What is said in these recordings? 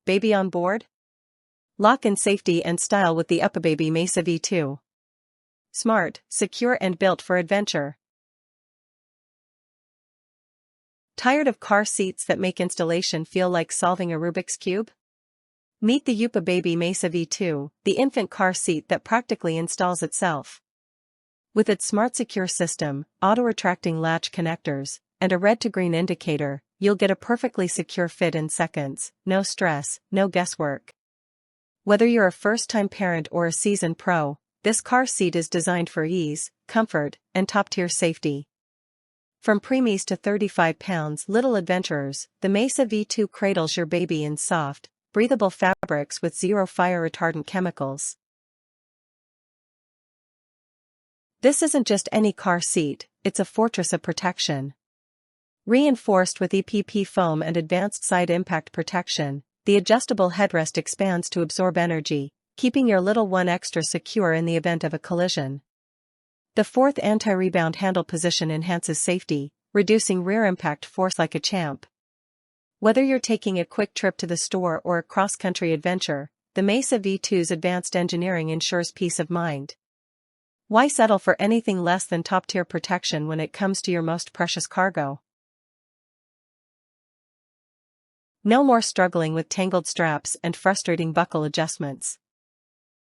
baby on board? Lock in safety and style with the UPPAbaby Mesa V2. Smart, secure and built for adventure. Tired of car seats that make installation feel like solving a Rubik's Cube? Meet the UPPAbaby Mesa V2, the infant car seat that practically installs itself. With its SmartSecure System, auto-retracting latch connectors, and a red-to-green indicator, you'll get a perfectly secure fit in seconds, no stress, no guesswork. Whether you're a first-time parent or a seasoned pro, this car seat is designed for ease, comfort, and top-tier safety. From preemies to 35 pounds little adventurers, the Mesa V2 cradles your baby in soft, breathable fabrics with zero fire-retardant chemicals. This isn't just any car seat, it's a fortress of protection. Reinforced with EPP foam and advanced side impact protection, the adjustable headrest expands to absorb energy, keeping your little one extra secure in the event of a collision. The fourth anti-rebound handle position enhances safety, reducing rear impact force like a champ. Whether you're taking a quick trip to the store or a cross-country adventure, the Mesa V2's advanced engineering ensures peace of mind. Why settle for anything less than top-tier protection when it comes to your most precious cargo? No more struggling with tangled straps and frustrating buckle adjustments.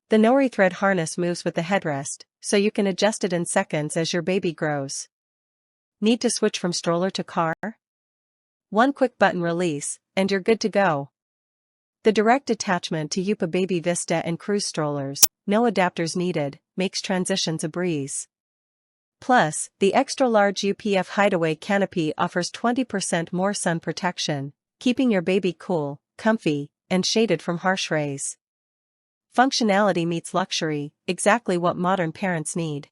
The No-rethread harness moves with the headrest, so you can adjust it in seconds as your baby grows. Need to switch from stroller to car? One quick button release, and you're good to go. The direct attachment to UPPAbaby Vista and Cruise strollers, no adapters needed, makes transitions a breeze. Plus, the extra-large UPF Hideaway Canopy offers 20% more sun protection, keeping your baby cool, comfy, and shaded from harsh rays. Functionality meets luxury, exactly what modern parents need.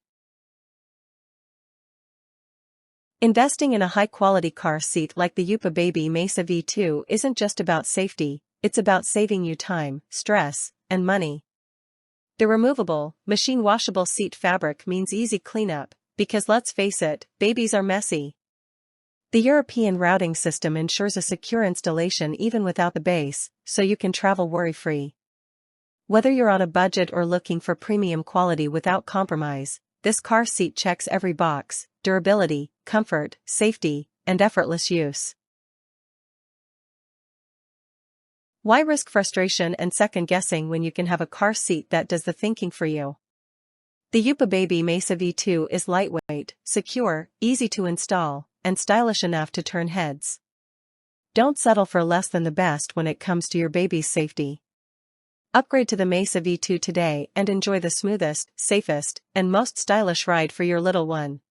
Investing in a high-quality car seat like the UPPAbaby Mesa V2 isn't just about safety, it's about saving you time, stress, and money. The removable, machine-washable seat fabric means easy cleanup, because let's face it, babies are messy. The European routing system ensures a secure installation even without the base, so you can travel worry-free. Whether you're on a budget or looking for premium quality without compromise, this car seat checks every box: durability, comfort, safety, and effortless use. Why risk frustration and second-guessing when you can have a car seat that does the thinking for you? The UPPAbaby Mesa V2 is lightweight, secure, easy to install, and stylish enough to turn heads. Don't settle for less than the best when it comes to your baby's safety. Upgrade to the Mesa V2 today and enjoy the smoothest, safest, and most stylish ride for your little one.